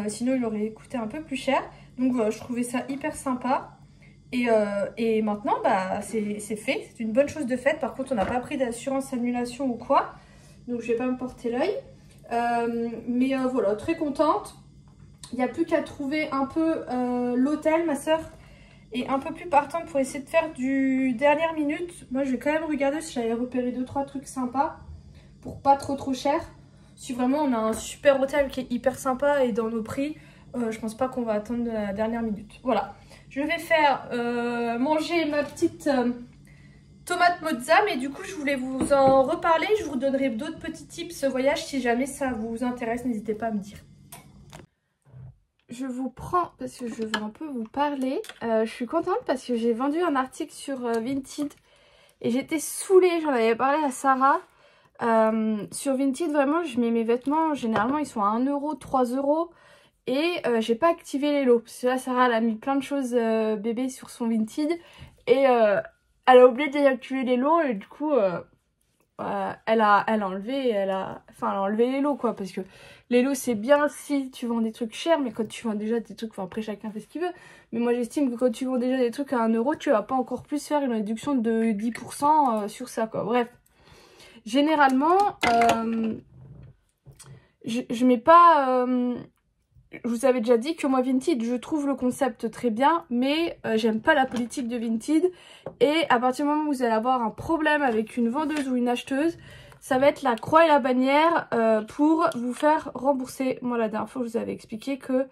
Speaker 1: Sinon, il aurait coûté un peu plus cher. Donc voilà, je trouvais ça hyper sympa. Et maintenant, bah, c'est fait. C'est une bonne chose de faite. Par contre, on n'a pas pris d'assurance annulation ou quoi. Donc, je vais pas me porter l'œil. Mais voilà, très contente. Il n'y a plus qu'à trouver un peu l'hôtel. Ma soeur est un peu plus partante pour essayer de faire du dernière minute. Moi, je vais quand même regarder si j'avais repéré 2-3 trucs sympas pour pas trop cher. Si vraiment on a un super hôtel qui est hyper sympa et dans nos prix, je pense pas qu'on va attendre de la dernière minute. Voilà, je vais faire manger ma petite tomate mozza, mais du coup je voulais vous en reparler. Je vous donnerai d'autres petits tips voyage si jamais ça vous intéresse, n'hésitez pas à me dire. Je vous prends parce que je veux un peu vous parler. Je suis contente parce que j'ai vendu un article sur Vinted et j'étais saoulée, j'en avais parlé à Sarah. Sur Vinted, vraiment, je mets mes vêtements, généralement ils sont à 1 €, 3 €. Et j'ai pas activé les lots. Parce que là, Sarah, elle a mis plein de choses bébé sur son Vinted. Et elle a oublié de désactiver les lots. Et du coup, elle a enlevé les lots, quoi. Parce que les lots, c'est bien si tu vends des trucs chers. Mais quand tu vends déjà des trucs, enfin, après, chacun fait ce qu'il veut. Mais moi, j'estime que quand tu vends déjà des trucs à 1 €, tu vas pas encore plus faire une réduction de 10% sur ça, quoi. Bref. Généralement, je mets pas... je vous avais déjà dit que moi Vinted, je trouve le concept très bien, mais j'aime pas la politique de Vinted. Et à partir du moment où vous allez avoir un problème avec une vendeuse ou une acheteuse, ça va être la croix et la bannière pour vous faire rembourser. Moi la dernière fois je vous avais expliqué que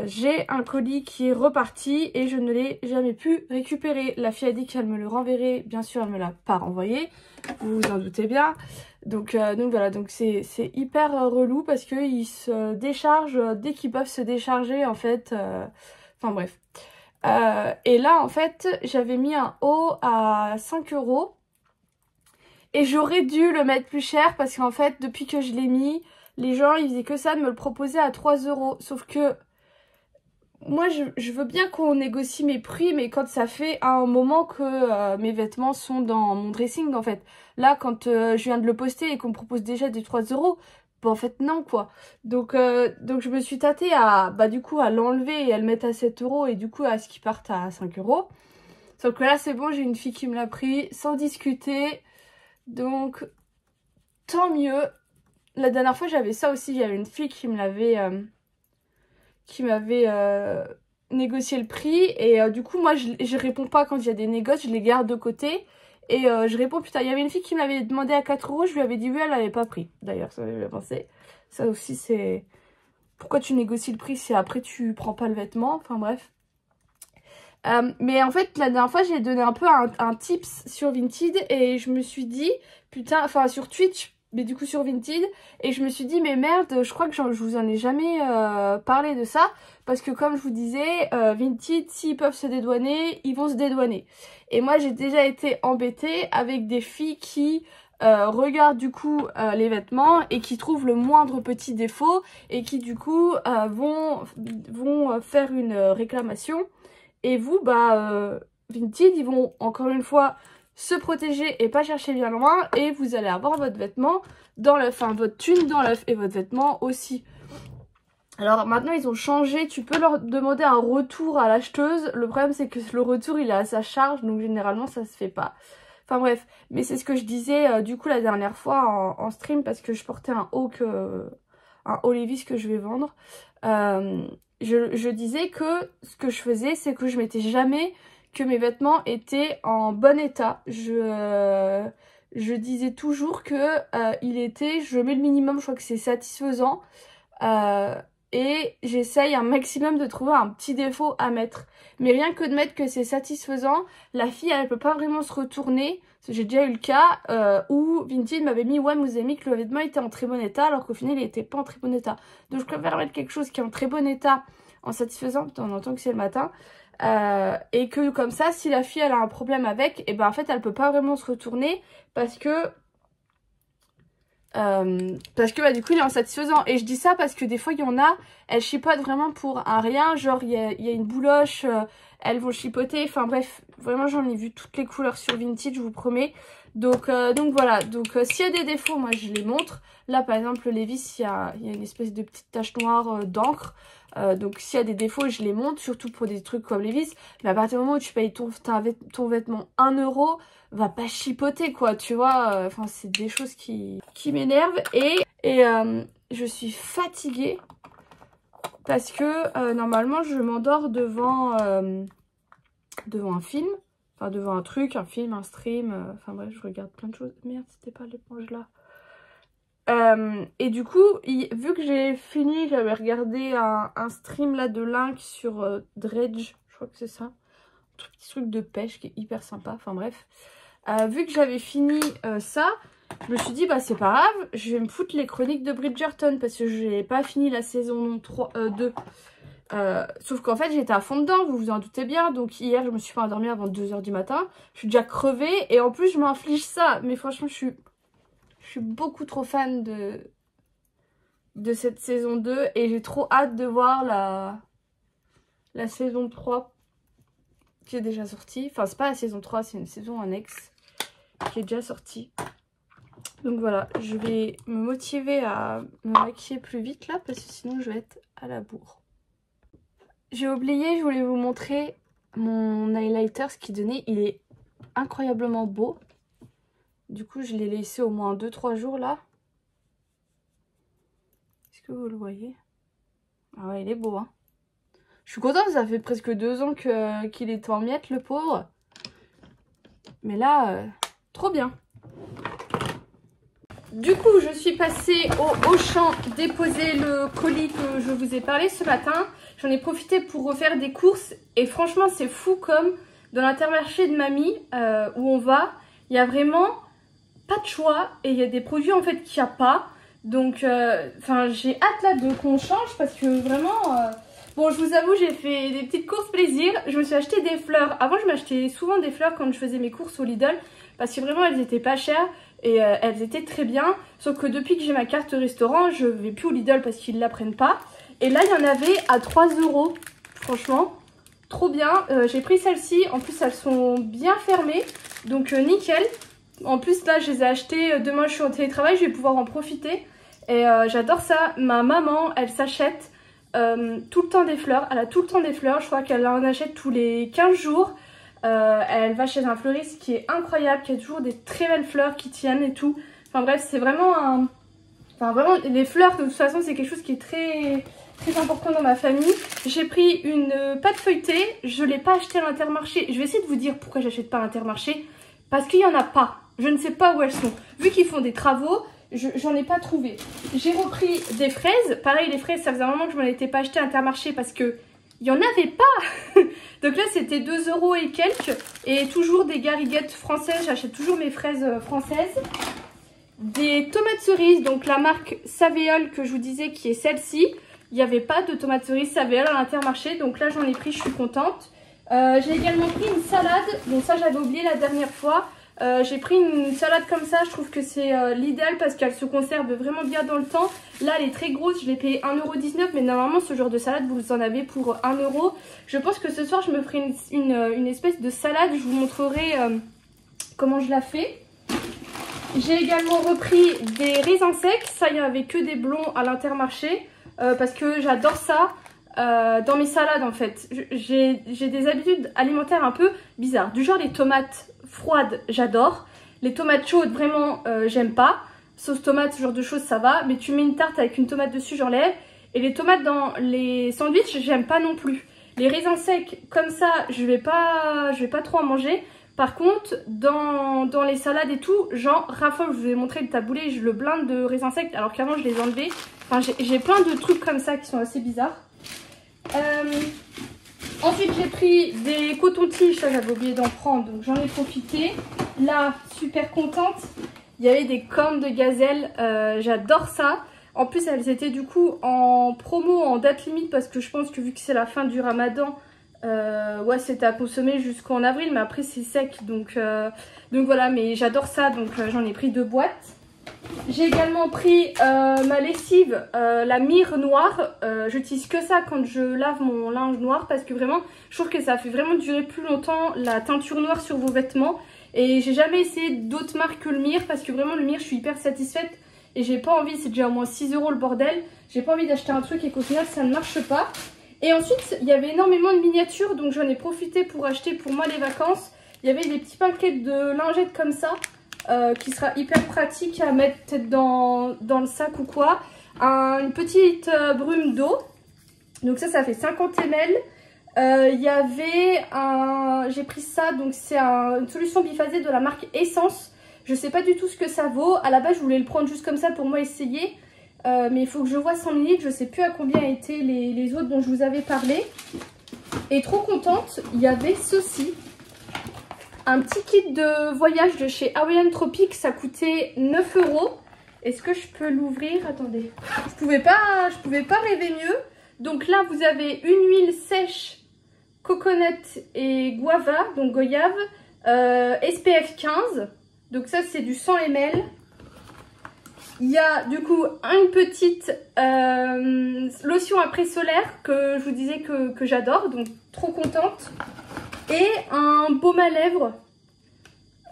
Speaker 1: j'ai un colis qui est reparti et je ne l'ai jamais pu récupérer. La fille a dit qu'elle me le renverrait, bien sûr elle me l'a pas renvoyé, vous vous en doutez bien. Donc voilà, donc c'est hyper relou parce qu'ils se déchargent dès qu'ils peuvent se décharger en fait. Enfin bref. Et là en fait j'avais mis un haut à 5 € et j'aurais dû le mettre plus cher parce qu'en fait depuis que je l'ai mis, les gens ils faisaient que ça de me le proposer à 3 €. Sauf que moi je veux bien qu'on négocie mes prix, mais quand ça fait un moment que mes vêtements sont dans mon dressing en fait. Là quand je viens de le poster et qu'on me propose déjà des 3 €, bah en fait non quoi. Donc je me suis tâtée à du coup à l'enlever et à le mettre à 7 € et du coup à ce qu'il parte à 5 €. Sauf que là c'est bon, j'ai une fille qui me l'a pris sans discuter. Donc tant mieux. La dernière fois j'avais ça aussi, j'avais une fille qui me l'avait... qui m'avait négocié le prix et du coup moi je réponds pas quand il y a des négoces, je les garde de côté et je réponds putain. Il y avait une fille qui m'avait demandé à 4 €, je lui avais dit oui, elle l'avait pas pris d'ailleurs, ça m'avait pensé. Ça aussi c'est pourquoi tu négocies le prix si après tu prends pas le vêtement, enfin bref. Mais en fait la dernière fois j'ai donné un peu un tips sur Vinted et je me suis dit putain, enfin sur Twitch mais du coup sur Vinted, et je me suis dit mais merde, je crois que je vous en ai jamais parlé de ça, parce que comme je vous disais, Vinted s'ils peuvent se dédouaner, ils vont se dédouaner. Et moi j'ai déjà été embêtée avec des filles qui regardent du coup les vêtements et qui trouvent le moindre petit défaut et qui du coup vont faire une réclamation. Et vous, Vinted, ils vont encore une fois se protéger et pas chercher bien loin. Et vous allez avoir votre vêtement dans l'œuf, enfin votre thune dans l'œuf et votre vêtement aussi. Alors maintenant, ils ont changé. Tu peux leur demander un retour à l'acheteuse. Le problème, c'est que le retour, il est à sa charge. Donc généralement, ça se fait pas. Enfin bref, mais c'est ce que je disais du coup la dernière fois en stream, parce que je portais un haut Levi's que je vais vendre. Je disais que ce que je faisais, c'est que je mettais jamais que mes vêtements étaient en bon état. Je disais toujours que je mets le minimum, je crois que c'est satisfaisant. Et j'essaye un maximum de trouver un petit défaut à mettre. Mais rien que de mettre que c'est satisfaisant, la fille elle peut pas vraiment se retourner. J'ai déjà eu le cas où Vinted m'avait mis ouais, mais vous avez mis que le vêtement était en très bon état, alors qu'au final il était pas en très bon état. Donc je préfère mettre quelque chose qui est en très bon état, en satisfaisant, on entend que c'est le matin. Et que comme ça, si la fille elle a un problème avec, et ben en fait elle peut pas vraiment se retourner parce que du coup il est insatisfaisant. Et je dis ça parce que des fois il y en a, elles chipotent vraiment pour un rien, genre il y a une bouloche, elles vont chipoter, enfin bref, vraiment j'en ai vu toutes les couleurs sur Vinted, je vous promets. Donc voilà, s'il y a des défauts, moi je les montre. Là par exemple le Levi's, il y a une espèce de petite tache noire d'encre. Donc s'il y a des défauts, je les montre, surtout pour des trucs comme Levi's. Mais à partir du moment où tu payes ton vêtement 1 €, va pas chipoter quoi, tu vois. Enfin c'est des choses qui m'énervent. Et je suis fatiguée parce que normalement je m'endors devant un film. Enfin devant un truc, un film, un stream. Enfin bref, je regarde plein de choses. Merde, c'était pas l'éponge là. Et du coup, vu que j'ai fini, j'avais regardé un stream là de Link sur Dredge, je crois que c'est ça. Un petit truc de pêche qui est hyper sympa, enfin bref. Vu que j'avais fini ça, je me suis dit bah c'est pas grave, je vais me foutre les chroniques de Bridgerton parce que je n'ai pas fini la saison 2. Sauf qu'en fait j'étais à fond dedans, vous vous en doutez bien. Donc hier je me suis pas endormie avant 2 h du matin. Je suis déjà crevée et en plus je m'inflige ça. Mais franchement je suis beaucoup trop fan de cette saison 2 et j'ai trop hâte de voir la saison 3 qui est déjà sortie. Enfin c'est pas la saison 3, c'est une saison annexe qui est déjà sortie. Donc voilà, je vais me motiver à me maquiller plus vite là parce que sinon je vais être à la bourre. J'ai oublié, je voulais vous montrer mon highlighter, ce qu'il donnait. Il est incroyablement beau. Du coup, je l'ai laissé au moins 2-3 jours là. Est-ce que vous le voyez? Ah ouais, il est beau, hein. Je suis contente, ça fait presque 2 ans qu'il est en miettes, le pauvre. Mais là, trop bien. Du coup, je suis passée au Auchan déposer le colis que je vous ai parlé ce matin. J'en ai profité pour refaire des courses. Et franchement, c'est fou comme dans l'Intermarché de mamie où on va, il y a vraiment pas de choix. Et il y a des produits en fait qu'il n'y a pas. Donc, j'ai hâte là qu'on change parce que vraiment... Bon, je vous avoue, j'ai fait des petites courses plaisir. Je me suis acheté des fleurs. Avant, je m'achetais souvent des fleurs quand je faisais mes courses au Lidl. Parce que vraiment, elles étaient pas chères. Et elles étaient très bien. Sauf que depuis que j'ai ma carte restaurant, je vais plus au Lidl parce qu'ils ne la prennent pas. Et là, il y en avait à 3 €. Franchement, trop bien. J'ai pris celles-ci. En plus, elles sont bien fermées. Donc, nickel. En plus, là, je les ai achetées. Demain, je suis en télétravail. Je vais pouvoir en profiter. Et j'adore ça. Ma maman, elle s'achète tout le temps des fleurs. Elle a tout le temps des fleurs. Je crois qu'elle en achète tous les 15 jours. Elle va chez un fleuriste qui est incroyable, qui a toujours des très belles fleurs qui tiennent et tout. Enfin bref, c'est vraiment un... Enfin vraiment, les fleurs de toute façon c'est quelque chose qui est très important dans ma famille. J'ai pris une pâte feuilletée, je ne l'ai pas achetée à l'Intermarché. Je vais essayer de vous dire pourquoi j'achète pas à l'Intermarché. Parce qu'il n'y en a pas. Je ne sais pas où elles sont. Vu qu'ils font des travaux, j'en ai pas trouvé. J'ai repris des fraises. Pareil, les fraises, ça faisait un moment que je m'en étais pas acheté à l'Intermarché parce que il n'y en avait pas. Donc là, c'était 2 € et quelques. Et toujours des gariguettes françaises. J'achète toujours mes fraises françaises. Des tomates cerises. Donc la marque Savéole que je vous disais qui est celle-ci. Il n'y avait pas de tomates cerises Savéole à l'Intermarché. Donc là, j'en ai pris. Je suis contente. J'ai également pris une salade. Bon, ça, j'avais oublié la dernière fois. J'ai pris une salade comme ça, je trouve que c'est l'idéal parce qu'elle se conserve vraiment bien dans le temps. Là elle est très grosse, je l'ai payée 1,19 € mais normalement ce genre de salade vous en avez pour 1 €. Je pense que ce soir je me ferai une espèce de salade, je vous montrerai comment je la fais. J'ai également repris des raisins secs, ça il n'y avait que des blonds à l'Intermarché parce que j'adore ça. Dans mes salades en fait, j'ai des habitudes alimentaires un peu bizarres. Du genre les tomates froides, j'adore. Les tomates chaudes, vraiment, j'aime pas. Sauce tomate, ce genre de choses, ça va. Mais tu mets une tarte avec une tomate dessus, j'enlève. Et les tomates dans les sandwichs, j'aime pas non plus. Les raisins secs, comme ça, je vais pas trop en manger. Par contre, dans les salades et tout, j'en raffole. Je vous ai montré le taboulé, je le blinde de raisins secs alors qu'avant je les enlevais. Enfin, j'ai plein de trucs comme ça qui sont assez bizarres. Ensuite j'ai pris des cotons-tiges, ça j'avais oublié d'en prendre donc j'en ai profité. Là, super contente, il y avait des cornes de gazelle, j'adore ça. En plus elles étaient du coup en promo, en date limite parce que je pense que vu que c'est la fin du ramadan, ouais c'était à consommer jusqu'en avril mais après c'est sec donc voilà, mais j'adore ça donc j'en ai pris 2 boîtes. J'ai également pris ma lessive, la myrrhe noire. J'utilise que ça quand je lave mon linge noir parce que vraiment, je trouve que ça fait vraiment durer plus longtemps la teinture noire sur vos vêtements. Et j'ai jamais essayé d'autres marques que le myrrhe parce que vraiment le myrrhe, je suis hyper satisfaite. Et j'ai pas envie, c'est déjà au moins 6 € le bordel. J'ai pas envie d'acheter un truc et qu'au final ça ne marche pas. Et ensuite, il y avait énormément de miniatures donc j'en ai profité pour acheter pour moi les vacances. Il y avait des petits paquets de lingettes comme ça. Qui sera hyper pratique à mettre peut-être dans le sac ou quoi. Une petite brume d'eau. Donc ça fait 50 ml. Il y avait j'ai pris ça, donc c'est une solution biphasée de la marque Essence. Je sais pas du tout ce que ça vaut. À la base, je voulais le prendre juste comme ça pour moi essayer. Mais il faut que je vois 100 ml. Je sais plus à combien étaient les autres dont je vous avais parlé. Et trop contente, il y avait ceci. Un petit kit de voyage de chez Hawaiian Tropic, ça coûtait 9 €. Est-ce que je peux l'ouvrir? Attendez. Je pouvais pas rêver mieux. Donc là, vous avez une huile sèche, coconut et guava, donc goyave, SPF 15. Donc ça, c'est du 100 ml. Il y a du coup une petite lotion après solaire que je vous disais que j'adore, donc trop contente. Et un baume à lèvres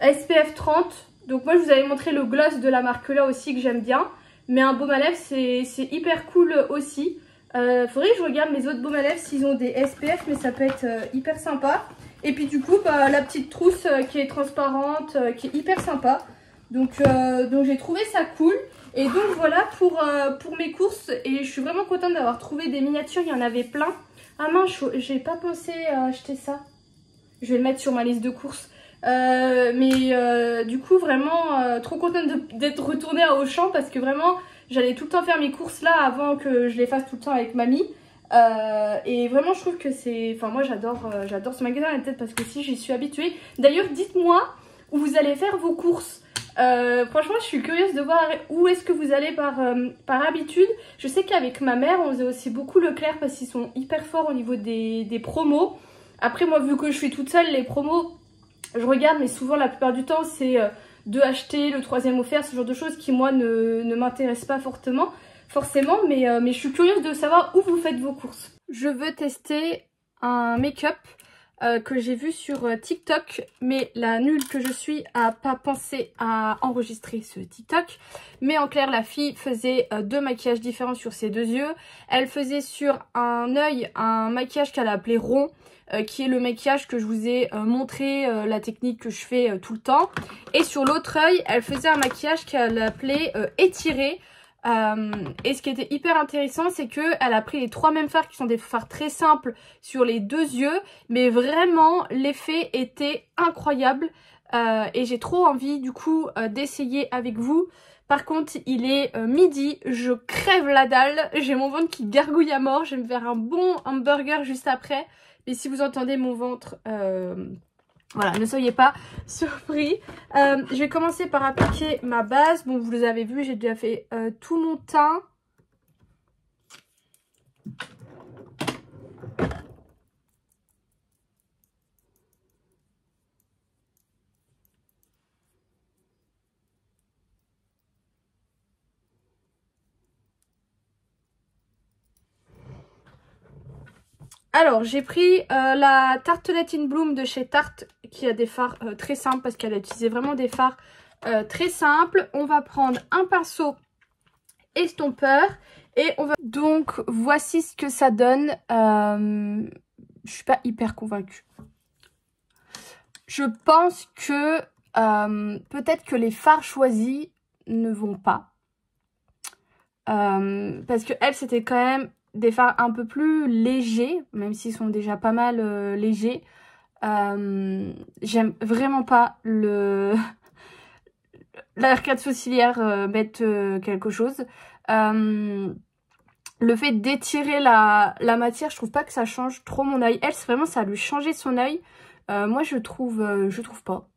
Speaker 1: SPF 30. Donc moi je vous avais montré le gloss de la marque là aussi que j'aime bien. Mais un baume à lèvres c'est hyper cool aussi. Faudrait que je regarde mes autres baumes à lèvres s'ils ont des SPF, mais ça peut être hyper sympa. Et puis du coup la petite trousse qui est transparente, qui est hyper sympa. Donc j'ai trouvé ça cool. Et donc voilà pour mes courses. Et je suis vraiment contente d'avoir trouvé des miniatures. Il y en avait plein. Ah mince, j'ai pas pensé à acheter ça. Je vais le mettre sur ma liste de courses. Du coup vraiment trop contente d'être retournée à Auchan. Parce que vraiment j'allais tout le temps faire mes courses là avant que je les fasse tout le temps avec mamie. Et vraiment je trouve que c'est... Enfin moi j'adore ce magasin à la tête parce que si j'y suis habituée. D'ailleurs dites-moi où vous allez faire vos courses. Franchement je suis curieuse de voir où est-ce que vous allez par habitude. Je sais qu'avec ma mère on faisait aussi beaucoup Leclerc parce qu'ils sont hyper forts au niveau des promos. Après moi vu que je suis toute seule, les promos je regarde mais souvent la plupart du temps c'est 2 achetés, le 3e offert, ce genre de choses qui moi ne m'intéressent pas fortement. Forcément, mais je suis curieuse de savoir où vous faites vos courses. Je veux tester un make-up que j'ai vu sur TikTok, mais la nulle que je suis a pas pensé à enregistrer ce TikTok. Mais en clair, la fille faisait 2 maquillages différents sur ses 2 yeux. Elle faisait sur un œil un maquillage qu'elle a appelé rond, qui est le maquillage que je vous ai montré, la technique que je fais tout le temps. Et sur l'autre œil, elle faisait un maquillage qu'elle appelait étiré. Et ce qui était hyper intéressant, c'est que elle a pris les 3 mêmes fards qui sont des fards très simples sur les 2 yeux, mais vraiment l'effet était incroyable et j'ai trop envie du coup d'essayer avec vous. Par contre il est midi, je crève la dalle, j'ai mon ventre qui gargouille à mort, je vais me faire un bon hamburger juste après, mais si vous entendez mon ventre... Voilà, ne soyez pas surpris. Je vais commencer par appliquer ma base. Bon, vous les avez vu, j'ai déjà fait tout mon teint. Alors, j'ai pris la Tartelette in Bloom de chez Tarte, qui a des fards très simples, parce qu'elle a utilisé vraiment des fards très simples. On va prendre un pinceau estompeur, et on va... Donc, voici ce que ça donne. Je suis pas hyper convaincue. Je pense que peut-être que les fards choisis ne vont pas. Parce que elle, c'était quand même... des fards un peu plus légers, même s'ils sont déjà pas mal légers. J'aime vraiment pas l'arcade sourcilière mettre quelque chose. Le fait d'étirer la matière, je trouve pas que ça change trop mon œil. Elle, c'est vraiment ça a lui changé son œil. Moi, je trouve pas.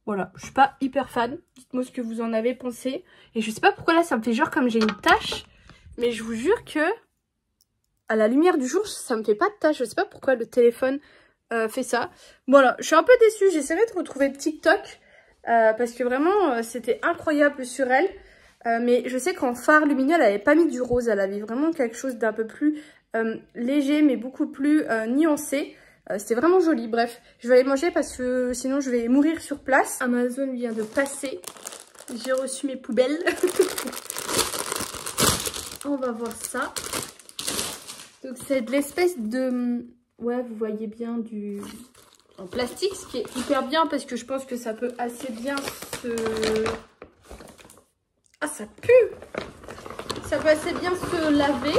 Speaker 1: Voilà, je suis pas hyper fan. Dites-moi ce que vous en avez pensé. Et je sais pas pourquoi là, ça me fait genre comme j'ai une tache. Mais je vous jure que... à la lumière du jour, ça me fait pas de tache. Je sais pas pourquoi le téléphone fait ça. Voilà, je suis un peu déçue. J'essaierai de retrouver TikTok. Parce que vraiment, c'était incroyable sur elle. Mais je sais qu'en fard lumineux, elle avait pas mis du rose. Elle avait vraiment quelque chose d'un peu plus léger, mais beaucoup plus nuancé. C'était vraiment joli. Bref, je vais aller manger parce que sinon je vais mourir sur place. Amazon vient de passer. J'ai reçu mes poubelles. On va voir ça. Donc c'est de l'espèce de... ouais, vous voyez bien du... en plastique, ce qui est hyper bien parce que je pense que ça peut assez bien se... ah, ça pue! Ça peut assez bien se laver.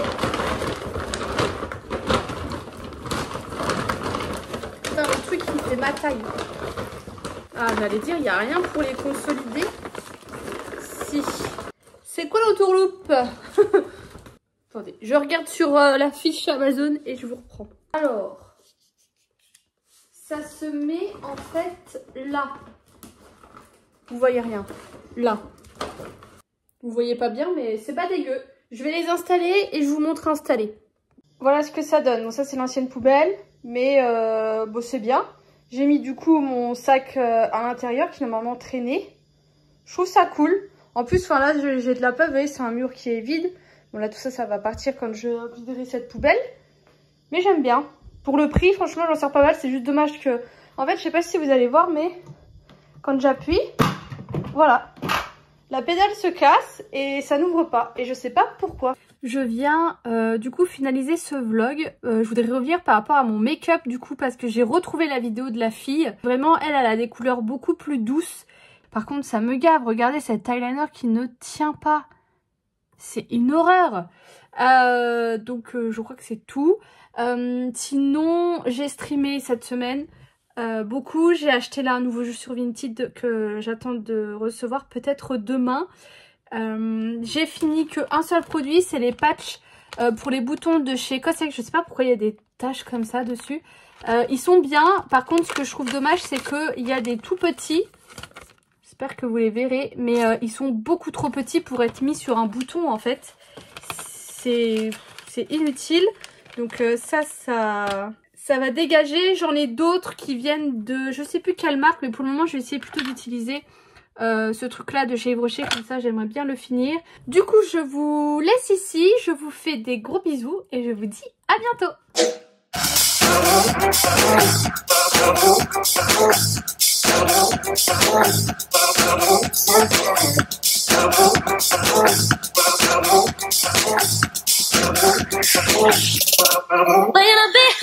Speaker 1: Enfin, un truc qui fait ma taille. Ah, j'allais dire, il n'y a rien pour les consolider. Si. C'est quoi l'entourloupe? Attendez, je regarde sur la fiche Amazon et je vous reprends. Alors, ça se met en fait là. Vous voyez rien. Là. Vous voyez pas bien, mais c'est pas dégueu. Je vais les installer et je vous montre installer. Voilà ce que ça donne. Bon, ça c'est l'ancienne poubelle, mais bon, c'est bien. J'ai mis du coup mon sac à l'intérieur qui est normalement traîné. Je trouve ça cool. En plus, enfin là, j'ai de la peuve, vous voyez, c'est un mur qui est vide. Bon là, tout ça, ça va partir quand je viderai cette poubelle. Mais j'aime bien. Pour le prix, franchement, j'en sors pas mal. C'est juste dommage que... en fait, je sais pas si vous allez voir, mais quand j'appuie, voilà. La pédale se casse et ça n'ouvre pas. Et je sais pas pourquoi. Je viens du coup finaliser ce vlog. Je voudrais revenir par rapport à mon make-up du coup parce que j'ai retrouvé la vidéo de la fille. Vraiment, elle a des couleurs beaucoup plus douces. Par contre, ça me gave. Regardez cet eyeliner qui ne tient pas. C'est une horreur. Donc, je crois que c'est tout. Sinon, j'ai streamé cette semaine. Beaucoup. J'ai acheté là un nouveau jeu sur Vinted que j'attends de recevoir peut-être demain. J'ai fini qu'un seul produit, c'est les patchs pour les boutons de chez Cosrx. Je sais pas pourquoi il y a des taches comme ça dessus. Ils sont bien. Par contre, ce que je trouve dommage, c'est qu'il y a des tout petits. J'espère que vous les verrez. Mais ils sont beaucoup trop petits pour être mis sur un bouton en fait. C'est inutile. Donc ça va dégager. J'en ai d'autres qui viennent de je sais plus quelle marque, mais pour le moment je vais essayer plutôt d'utiliser ce truc là de chez Yves Rocher, comme ça j'aimerais bien le finir. Du coup je vous laisse ici, je vous fais des gros bisous et je vous dis à bientôt.
Speaker 2: Wait a bit.